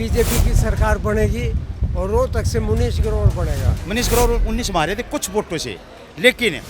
BJP की सरकार बनेगी और रोहतक से मुनीश ग्रोवर बनेगा। मनीष ग्रोवर 19 मारे थे कुछ वोटों से, लेकिन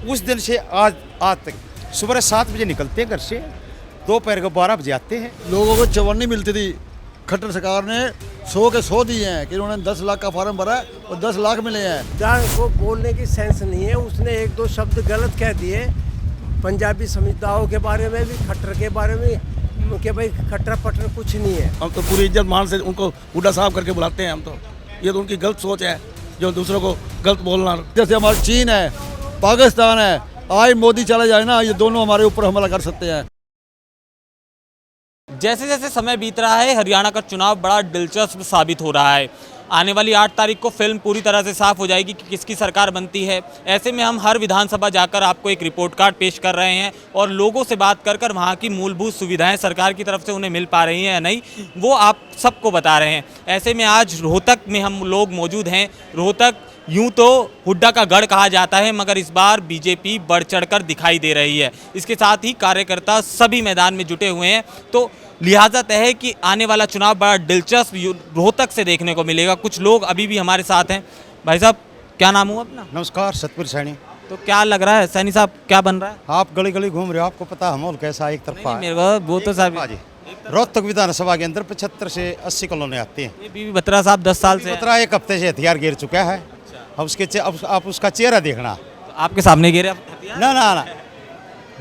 उस दिन से आज तक सुबह 7 बजे निकलते हैं घर से, दोपहर को 12 बजे आते हैं। लोगों को चवन्नी मिलती थी, खट्टर सरकार ने 100 के 100 दिए हैं कि उन्होंने 10 लाख का फॉर्म भरा है और 10 लाख मिले हैं। जहाँ को बोलने की सेंस नहीं है, उसने एक दो शब्द गलत कह दिए पंजाबी समुदायों के बारे में भी, खट्टर के बारे में कि भाई खट्टर पट्टर कुछ नहीं है। हम तो पूरी इज्जत मान से उनको हुड्डा साहब करके बुलाते हैं। हम तो ये तो उनकी गलत सोच है जो दूसरों को गलत बोलना। जैसे हमारा चीन है, पाकिस्तान है, आज मोदी चला जाए ना, ये दोनों हमारे ऊपर हमला कर सकते हैं। जैसे जैसे समय बीत रहा है, हरियाणा का चुनाव बड़ा दिलचस्प साबित हो रहा है। आने वाली 8 तारीख को फिल्म पूरी तरह से साफ हो जाएगी कि किसकी सरकार बनती है। ऐसे में हम हर विधानसभा जाकर आपको एक रिपोर्ट कार्ड पेश कर रहे हैं और लोगों से बात कर कर वहाँ की मूलभूत सुविधाएं सरकार की तरफ से उन्हें मिल पा रही हैं या नहीं, वो आप सबको बता रहे हैं। ऐसे में आज रोहतक में हम लोग मौजूद हैं। रोहतक यूं तो हुड्डा का गढ़ कहा जाता है, मगर इस बार बीजेपी बढ़ चढ़कर दिखाई दे रही है। इसके साथ ही कार्यकर्ता सभी मैदान में जुटे हुए हैं, तो लिहाजा तय है कि आने वाला चुनाव बड़ा दिलचस्प रोहतक से देखने को मिलेगा। कुछ लोग अभी भी हमारे साथ हैं। भाई साहब, क्या नाम हुआ अपना? नमस्कार, सतपुर सैनी। तो क्या लग रहा है सैनी साहब, क्या बन रहा है? आप गली गली घूम रहे हो, आपको पता है माहौल कैसा एक तरफा है। मेरे को वो तो साहब जी, रोहतक विधानसभा के अंदर 75 से 80 कॉलोनी आती हैं। ये बीबी बत्रा साहब 10 साल से बत्रा एक हफ्ते से हथियार गिर चुका है। अब आप उसका चेहरा देखना। तो आपके सामने गिरे ना,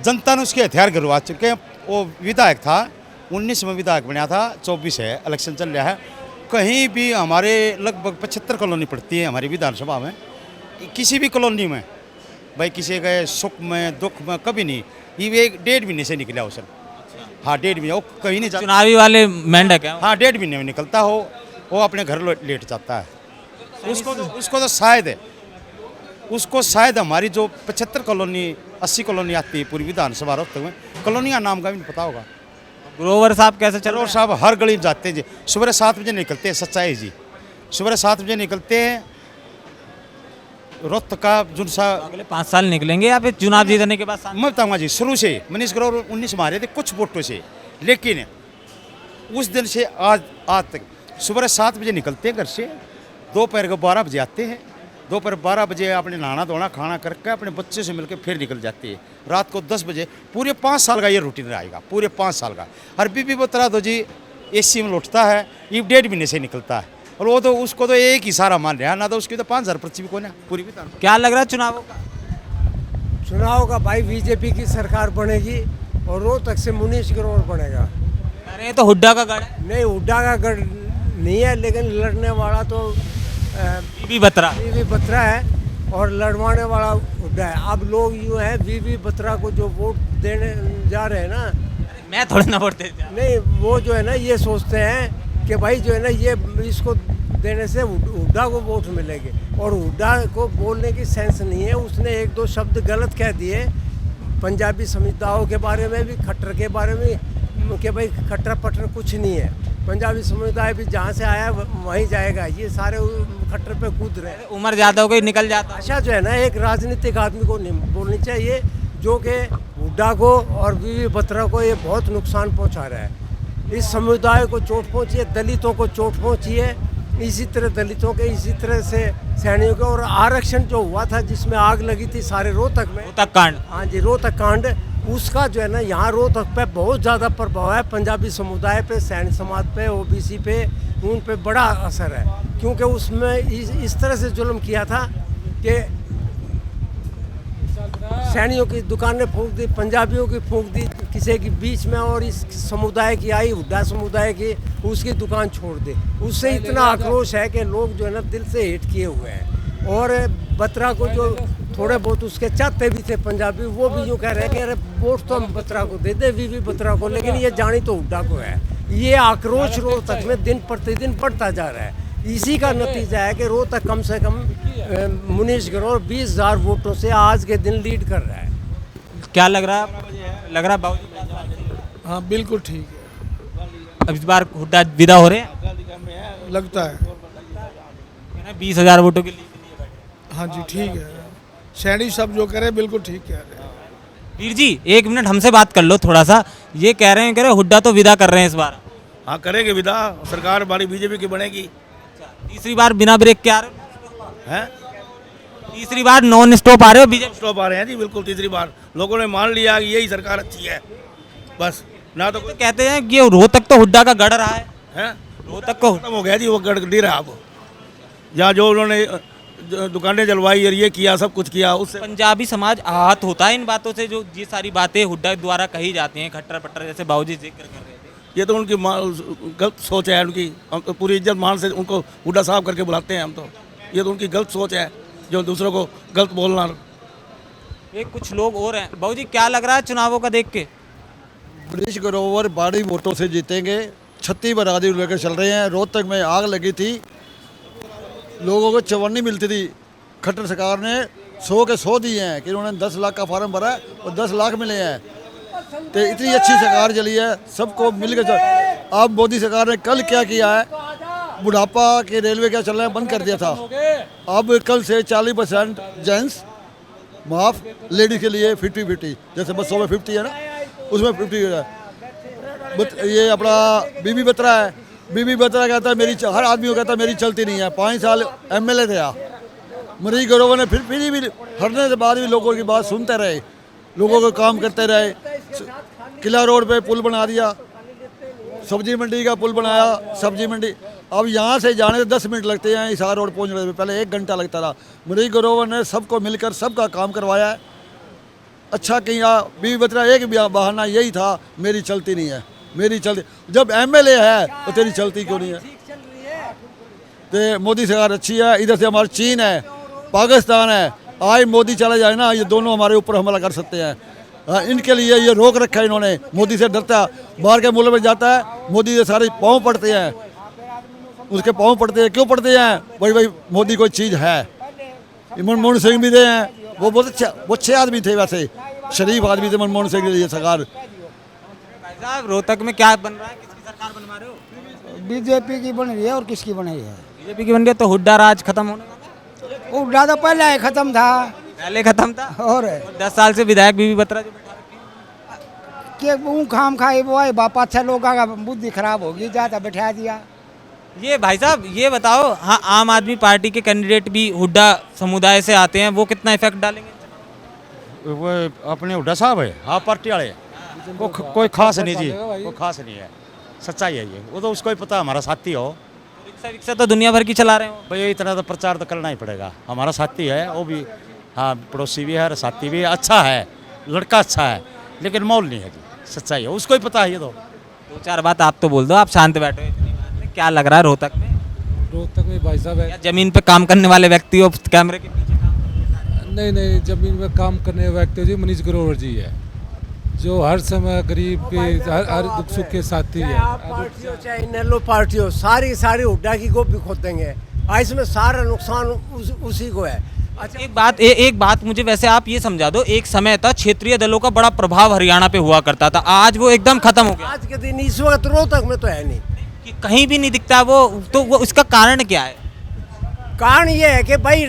जनता ने उसके हथियार गिरवा चुके हैं। वो विधायक था, 19 में विधायक बना था, 24 है इलेक्शन चल रहा है। कहीं भी हमारे लगभग 75 कॉलोनी पड़ती है हमारी विधानसभा में। किसी भी कॉलोनी में भाई किसी के सुख में दुख में कभी नहीं, ये 1.5 महीने से निकला हो सर। हाँ, 1.5 महीने वो कहीं नहीं जाता। चुनावी वाले मेंढक है। हाँ, 1.5 महीने में निकलता हो, वो अपने घर लेट जाता है। उसको तो शायद हमारी जो 75 कॉलोनी 80 कॉलोनी आती है पूरी विधानसभा रोहतक में, कॉलोनी का नाम का भी नहीं पता होगा। ग्रोवर साहब कैसे चल रहे ग्रोवर साहब हर गली में जाते हैं जी। सुबह 7 बजे निकलते हैं, सच्चाई जी। सुबह 7 बजे निकलते हैं। रोहतक का जुन सा अगले 5 साल निकलेंगे या फिर चुनाव जीतने के बाद? मैं बताऊँगा जी, शुरू से मनीष ग्रोवर 19 मारे थे कुछ वोटों से, लेकिन उस दिन से आज तक सुबह 7 बजे निकलते हैं घर से, दोपहर को 12 बजे आते हैं। दोपहर 12 बजे अपने नहाना धोना खाना करके अपने बच्चे से मिलकर फिर निकल जाती है। रात को 10 बजे पूरे 5 साल का ये रूटीन रहेगा, पूरे 5 साल का। हर बीबी बतरा दो जी AC में लौटता है, ये 1.5 महीने से निकलता है। और वो तो उसको तो एक ही सारा मान रहा है ना, तो उसकी तो 5000 पर्ची भी कौन है पूरी भी। क्या लग रहा है चुनावों का? चुनाव का भाई बीजेपी की सरकार बनेगी और रोहतक से मुनीश ग्रोवर बनेगा। अरे तो हुड्डा का गढ़ है। नहीं, हुड्डा का गढ़ नहीं है, लेकिन लड़ने वाला तो बीबी बत्रा है और लड़वाने वाला हुड्डा है। अब लोग यूँ है, बीबी बत्रा को जो वोट देने जा रहे हैं ना, मैं थोड़े ना वोट दे नहीं, वो जो है ना ये सोचते हैं कि भाई जो है ना ये इसको देने से हुड्डा को वोट मिलेंगे, और हुड्डा को बोलने की सेंस नहीं है। उसने एक दो शब्द गलत कह दिए पंजाबी समुदायों के बारे में भी, खट्टर के बारे में कि भाई खट्टर पट्टर कुछ नहीं है। पंजाबी समुदाय भी जहाँ से आया वहीं जाएगा। ये सारे खट्टर पे कूद रहे हैं। उमर ज़्यादा हो गई, निकल जाता। भाषा जो है ना एक राजनीतिक आदमी को नहीं बोलनी चाहिए, जो कि हुड्डा को और बीबी बत्रा को ये बहुत नुकसान पहुंचा रहा है। इस समुदाय को चोट पहुंची है, दलितों को चोट पहुंची है, इसी तरह दलितों के, इसी तरह से सैनिकों के। और आरक्षण जो हुआ था जिसमें आग लगी थी सारे रोहतक में, रोहतक कांड। हाँ जी, रोहतक कांड, उसका जो है ना यहाँ रोहतक पे बहुत ज़्यादा प्रभाव है। पंजाबी समुदाय पे, सैनिक समाज पे, OBC पे, उन पे बड़ा असर है, क्योंकि उसमें इस तरह से जुल्म किया था कि सैनियों की दुकानें फूंक दी, पंजाबियों की फूंक दी किसी के बीच में, और इस समुदाय की आई, हुड्डा समुदाय की, उसकी दुकान छोड़ दी। उससे इतना आक्रोश है कि लोग जो है ना दिल से हिट किए हुए हैं। और बत्रा को जो थोड़े बहुत उसके चाहते भी थे पंजाबी, वो भी यूँ कह रहे हैं कि अरे वोट तो हम बत्रा को दे दे, बीबी बत्रा को, लेकिन ये जानी तो हुड्डा को है। ये आक्रोश रोहतक में दिन प्रतिदिन बढ़ता जा रहा है। इसी का नतीजा है कि रोहतक कम से कम मुनीश ग्रोवर 20,000 वोटों से आज के दिन लीड कर रहा है। क्या लग रहा है? लग रहा है बाबूजी? हाँ, बिल्कुल ठीक है। अब इस बार हुड्डा विदा हो रहे हैं, लगता है। 20,000 वोटों के लिए। हाँ जी, ठीक है। सैनी सब जो करे बिल्कुल ठीक कह रहे हैं। वीर जी, 1 मिनट हमसे बात कर लो थोड़ा सा। ये कह रहे हैं कि हुड्डा तो विदा कर रहे हैं इस बार। हाँ करेंगे विदा, सरकार हमारी बीजेपी की बनेगी। तीसरी बार बिना ब्रेक के आ रहे हो? हैं तीसरी बार नॉन स्टॉप आ रहे हो बीजेपी? स्टॉप आ रहे हैं जी, बिल्कुल तीसरी बार लोगों ने मान लिया कि यही सरकार अच्छी है, बस ना तो तो कहते हैं कि ये रोहतक तो हुड्डा का गढ़ रहा है। हैं रोहतक को खत्म हो गया जी, वो गड़गड़ी रहा अब। जहाँ जो उन्होंने दुकानें जलवाई और ये किया, सब कुछ किया, उससे पंजाबी समाज आहत होता है इन बातों से, जो ये सारी बातें हुड्डा द्वारा कही जाती हैं, खट्टर पट्टर जैसे बाबूजी जिक्र कर रहे थे। ये तो उनकी गलत सोच है उनकी। हम तो पूरी इज्जत मान से उनको हुड्डा साहब करके बुलाते हैं हम तो। ये तो उनकी गलत सोच है, जो दूसरों को गलत बोलना। ये कुछ लोग और हैं। बाबूजी क्या लग रहा है चुनावों का देख के? मनीष ग्रोवर बड़ी वोटों से जीतेंगे। 36 बरादरी लेकर चल रहे हैं। रोहतक में आग लगी थी, लोगों को चवन्नी मिलती थी। खट्टर सरकार ने 100 के 100 दिए हैं कि उन्होंने 10 लाख का फार्म भरा है और 10 लाख मिले हैं। तो इतनी अच्छी सरकार चली है, सबको मिलकर चल। अब मोदी सरकार ने कल क्या किया है, बुढ़ापा के रेलवे क्या चल रहा है बंद कर दिया था। अब कल से 40% जेंट्स माफ, लेडीज के लिए 50-50, जैसे बसों में 50 है ना, उसमें 50 है। ये अपना बीबी बत्रा है, बीबी बत्रा कहता है मेरी, हर आदमी को कहता है मेरी चलती नहीं है। 5 साल MLA रहा मनीष ग्रोवर ने, फिर भी हटने के बाद भी लोगों की बात सुनते रहे, लोगों को काम करते रहे। किला रोड पे पुल बना दिया, सब्जी मंडी का पुल बनाया, सब्जी मंडी। अब यहाँ से जाने से 10 मिनट लगते हैं हिसार रोड पहुँचने में, पहले 1 घंटा लगता था। मनीष ग्रोवर ने सबको मिलकर सबका काम करवाया है, अच्छा किया। बीवी बत्रा एक बहाना यही था, मेरी चलती नहीं है, मेरी चलती। जब MLA है तो तेरी चलती क्यों नहीं है? तो मोदी सरकार अच्छी है। इधर से हमारा चीन है, पाकिस्तान है। आज मोदी चला जाए ना, ये दोनों हमारे ऊपर हमला कर सकते हैं। इनके लिए ये रोक रखा है इन्होंने। मोदी से डरता है, बाहर के मुल्क में जाता है, मोदी से सारे पाँव पड़ते हैं, उसके पाँव पड़ते हैं। क्यों पड़ते हैं? भाई मोदी कोई चीज़ है। मनमोहन सिंह भी दे हैं, वो बहुत अच्छा, वो अच्छे आदमी थे, वैसे शरीफ आदमी थे मनमोहन सिंह के लिए सरकार। भाई साहब रोहतक में क्या बन रहा है, किसकी सरकार बनवा रहे हो? बीजेपी की बन रही है, और किसकी बन रही है? बीजेपी की बन रही है, तो हुड्डा राज खत्म होने वाला है? हुड्डा तो पहले ही खत्म था। पहले खत्म था, और 10 साल से विधायक बीबी बत्रा जो बैठा रखी है। के वो खाम खाई वो है, बापा अच्छा लोग का बुद्धि खराब होगी, जाता बैठा दिया। ये भाई साहब ये बताओ, हाँ आम आदमी पार्टी के कैंडिडेट भी हुड्डा समुदाय से आते हैं, वो कितना इफेक्ट डालेंगे? वो अपने हुड्डा साहब है, हाँ पार्टी वाले, कोई खास नहीं जी, कोई खास नहीं है, सच्चाई है ये। वो तो उसको ही पता हमारा साथी हो। रिक्शा विक्शा तो दुनिया भर की चला रहे हो। भाई इतना तो प्रचार तो करना ही पड़ेगा। हमारा साथी है वो भी, हाँ पड़ोसी भी है और साथी भी है, अच्छा है, लड़का अच्छा है, लेकिन मौल नहीं है जी, सच्चाई है, उसको ही पता है। ये तो 2-4 बात आप तो बोल दो, आप शांत बैठो। इतनी बात में क्या लग रहा है रोहतक में? रोहतक में भाई साहब है, या जमीन पे काम करने वाले व्यक्ति हो कैमरे के पीछे काम? नहीं जमीन में काम करने वाले व्यक्ति जी मनीष ग्रोवर जी है, जो हर समय गरीब के हर दुख सुख के साथी है। आप पार्टी हो चाहे इनेलो पार्टी हो, सारी हुड्डा की गोभी खोद देंगे। इसमें सारा नुकसान उसी को है। अच्छा एक बात मुझे वैसे आप ये समझा दो, एक समय था क्षेत्रीय दलों का बड़ा प्रभाव हरियाणा पे हुआ करता था, आज वो एकदम खत्म हो गया। आज के दिन इस वक्त रोहतक में तो है नहीं, कि कहीं भी नहीं दिखता वो, तो वो इसका कारण क्या है? कारण ये है कि भाई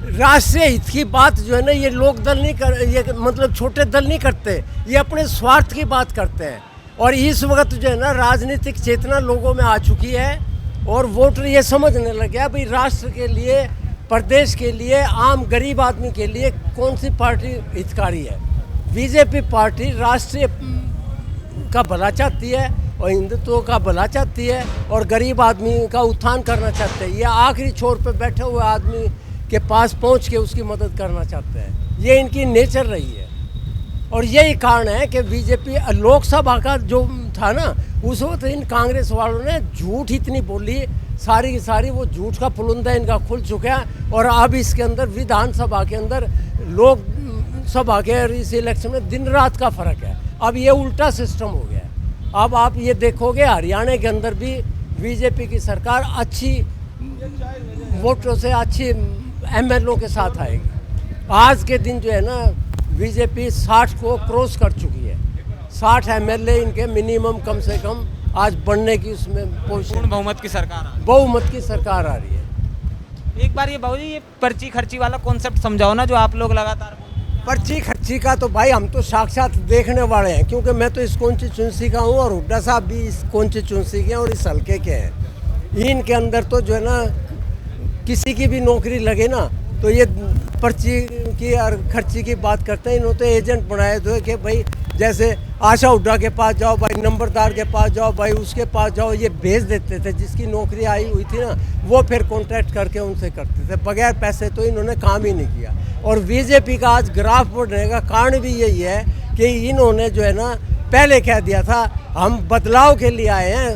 राष्ट्रीय हित की बात जो है ना, ये लोक दल नहीं कर, ये मतलब छोटे दल नहीं करते, ये अपने स्वार्थ की बात करते हैं। और इस वक्त जो है ना राजनीतिक चेतना लोगों में आ चुकी है, और वोटर ये समझने लग गया भाई राष्ट्र के लिए, प्रदेश के लिए, आम गरीब आदमी के लिए कौन सी पार्टी हितकारी है। बीजेपी पार्टी राष्ट्रीय का भला चाहती है और हिंदुत्व का भला चाहती है और गरीब आदमी का उत्थान करना चाहते हैं। ये आखिरी छोर पे बैठे हुए आदमी के पास पहुंच के उसकी मदद करना चाहते हैं। ये इनकी नेचर रही है, और यही कारण है कि बीजेपी लोकसभा का जो था ना, उस वक्त इन कांग्रेस वालों ने झूठ इतनी बोली, सारी की सारी वो झूठ का पुलंदा इनका खुल चुका है। और अब इसके अंदर विधानसभा के अंदर लोकसभा के इस इलेक्शन में दिन रात का फर्क है। अब ये उल्टा सिस्टम हो गया है। अब आप ये देखोगे हरियाणा के अंदर भी बीजेपी की सरकार अच्छी वोटों से, अच्छी MLA के साथ आएगी। आज के दिन जो है ना बीजेपी 60 को क्रॉस कर चुकी है। 60 MLA इनके मिनिमम कम से कम आज बढ़ने की उसमें पूर्ण बहुमत की सरकार बहुमत की सरकार आ रही है। एक बार ये बाबूजी ये पर्ची खर्ची वाला कॉन्सेप्ट समझाओ ना, जो आप लोग लगातार बोलते हैं। पर्ची खर्ची का तो भाई हम तो साक्षात देखने वाले हैं, क्योंकि मैं तो इस कॉन्स्टिट्यूंसी का हूँ और हुड्डा साहब भी इस कॉन्स्टिट्यूंसी के हैं और इस हल्के के हैं। इनके अंदर तो जो है ना किसी की भी नौकरी लगे ना तो ये पर्ची की और खर्ची की बात करते हैं। इन्होंने तो एजेंट बनाए थे कि भाई जैसे आशा हुड्डा के पास जाओ भाई, नंबरदार के पास जाओ भाई, उसके पास जाओ, ये भेज देते थे। जिसकी नौकरी आई हुई थी ना वो फिर कॉन्ट्रैक्ट करके उनसे करते थे, बगैर पैसे तो इन्होंने काम ही नहीं किया। और बीजेपी का आज ग्राफ बढ़ने का कारण भी यही है कि इन्होंने जो है ना पहले कह दिया था हम बदलाव के लिए आए हैं,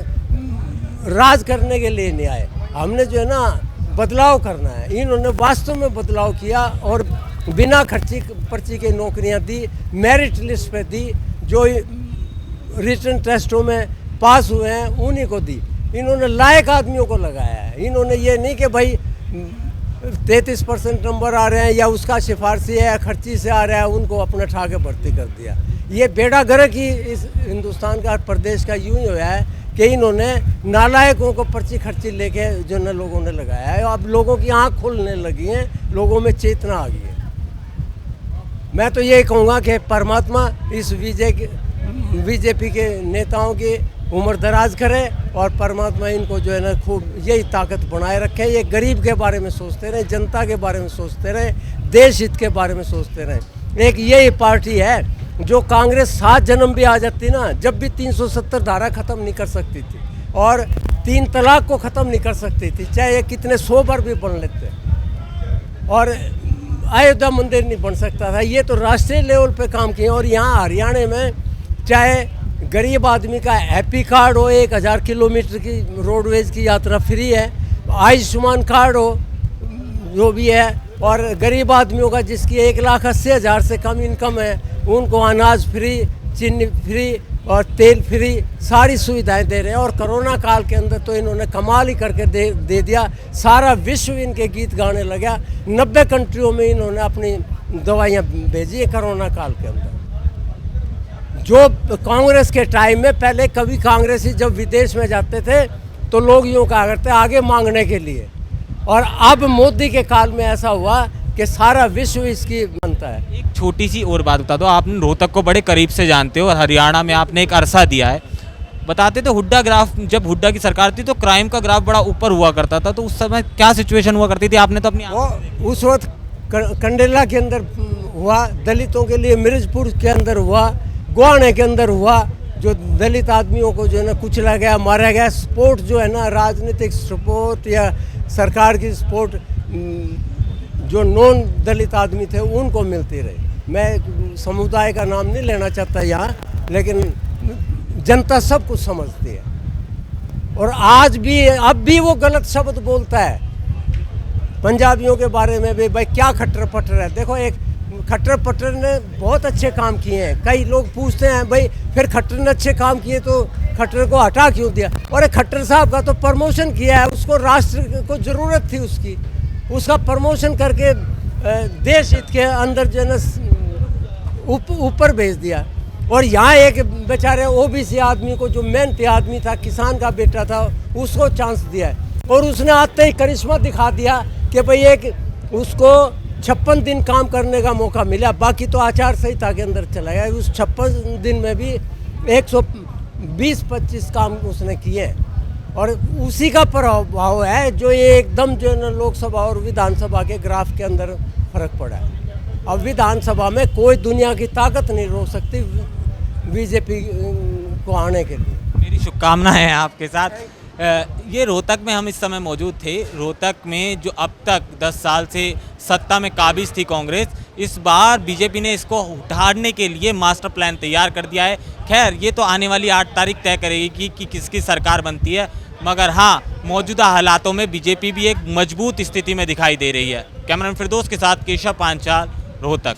राज करने के लिए नहीं आए, हमने जो है ना बदलाव करना है। इन्होंने वास्तव में बदलाव किया और बिना खर्ची पर्ची के नौकरियां दी, मेरिट लिस्ट पे दी, जो रिटन टेस्टों में पास हुए हैं उन्हीं को दी। इन्होंने लायक आदमियों को लगाया है। इन्होंने ये नहीं कि भाई 33% नंबर आ रहे हैं या उसका सिफारशी है या खर्ची से आ रहा है उनको अपना ठा के भर्ती कर दिया। ये बेड़ा गर्क ही इस हिंदुस्तान का प्रदेश का यूं ही हुआ है कि इन्होंने नालायकों को पर्ची खर्ची लेके जो न लोगों ने लगाया है। अब लोगों की आँख खुलने लगी हैं, लोगों में चेतना आ गई है। मैं तो यही कहूँगा कि परमात्मा इस बीजेपी के नेताओं की उम्र दराज करे और परमात्मा इनको जो है ना खूब यही ताकत बनाए रखे। ये गरीब के बारे में सोचते रहे, जनता के बारे में सोचते रहे, देश हित के बारे में सोचते रहे। एक यही पार्टी है जो कांग्रेस 7 जन्म भी आ जाती ना, जब भी 370 धारा ख़त्म नहीं कर सकती थी और 3 तलाक को ख़त्म नहीं कर सकती थी, चाहे ये कितने 100 बार भी बन लेते। और अयोध्या मंदिर नहीं बन सकता था। ये तो राष्ट्रीय लेवल पे काम किए। और यहाँ हरियाणा में चाहे गरीब आदमी का हैप्पी कार्ड हो, 1000 किलोमीटर की रोडवेज की यात्रा फ्री है, आयुष्मान कार्ड हो जो भी है, और गरीब आदमियों का जिसकी 1,80,000 से कम इनकम है उनको अनाज फ्री, चीनी फ्री और तेल फ्री, सारी सुविधाएं दे रहे हैं। और कोरोना काल के अंदर तो इन्होंने कमाल ही करके दे दिया। सारा विश्व इनके गीत गाने लगा। 90 कंट्रियों में इन्होंने अपनी दवाइयाँ भेजी है कोरोना काल के अंदर। जो कांग्रेस के टाइम में पहले कभी कांग्रेसी जब विदेश में जाते थे तो लोग यूँ कहा करते आगे मांगने के लिए, और अब मोदी के काल में ऐसा हुआ कि सारा विश्व इसकी बनता है। एक छोटी सी और बात बता दो, आपने रोहतक को बड़े करीब से जानते हो और हरियाणा में आपने एक अरसा दिया है। बताते थे हुड्डा ग्राफ, जब हुड्डा की सरकार थी तो क्राइम का ग्राफ बड़ा ऊपर हुआ करता था, तो उस समय क्या सिचुएशन हुआ करती थी? आपने तो अपनी उस वक्त कंडेला के अंदर हुआ, दलितों के लिए मिर्जपुर के अंदर हुआ, गुआने के अंदर हुआ, जो दलित आदमियों को जो है ना कुचला गया, मारा गया। सपोर्ट जो है ना राजनीतिक सपोर्ट या सरकार की सपोर्ट जो नॉन दलित आदमी थे उनको मिलती रही। मैं समुदाय का नाम नहीं लेना चाहता यहाँ, लेकिन जनता सब कुछ समझती है। और आज भी अब भी वो गलत शब्द बोलता है पंजाबियों के बारे में भी, भाई क्या खट्टर पट्टर है। देखो एक खट्टर पट्टर ने बहुत अच्छे काम किए हैं। कई लोग पूछते हैं भाई फिर खट्टर ने अच्छे काम किए तो खट्टर को हटा क्यों दिया? और खट्टर साहब का तो प्रमोशन किया है, उसको राष्ट्र को ज़रूरत थी उसकी, उसका प्रमोशन करके देश हित के अंदर जो है ना ऊपर भेज दिया। और यहाँ एक बेचारे ओबीसी आदमी को जो मेहनती आदमी था, किसान का बेटा था, उसको चांस दिया है। और उसने आते ही करिश्मा दिखा दिया कि भाई एक उसको 56 दिन काम करने का मौका मिला। बाकी तो आचार संहिता के अंदर चला गया। उस 56 दिन में भी 120-25 काम उसने किए हैं। और उसी का प्रभाव है जो ये एकदम जो है ना लोकसभा और विधानसभा के ग्राफ के अंदर फर्क पड़ा है। अब विधानसभा में कोई दुनिया की ताकत नहीं रोक सकती बीजेपी को आने के लिए। मेरी शुभकामनाएं हैं आपके साथ। ये रोहतक में हम इस समय मौजूद थे। रोहतक में जो अब तक 10 साल से सत्ता में काबिज थी कांग्रेस, इस बार बीजेपी ने इसको उठाने के लिए मास्टर प्लान तैयार कर दिया है। खैर ये तो आने वाली 8 तारीख तय करेगी कि किसकी सरकार बनती है, मगर हाँ मौजूदा हालातों में बीजेपी भी एक मजबूत स्थिति में दिखाई दे रही है। कैमरामैन फिरदौस के साथ केशव पांचाल, रोहतक।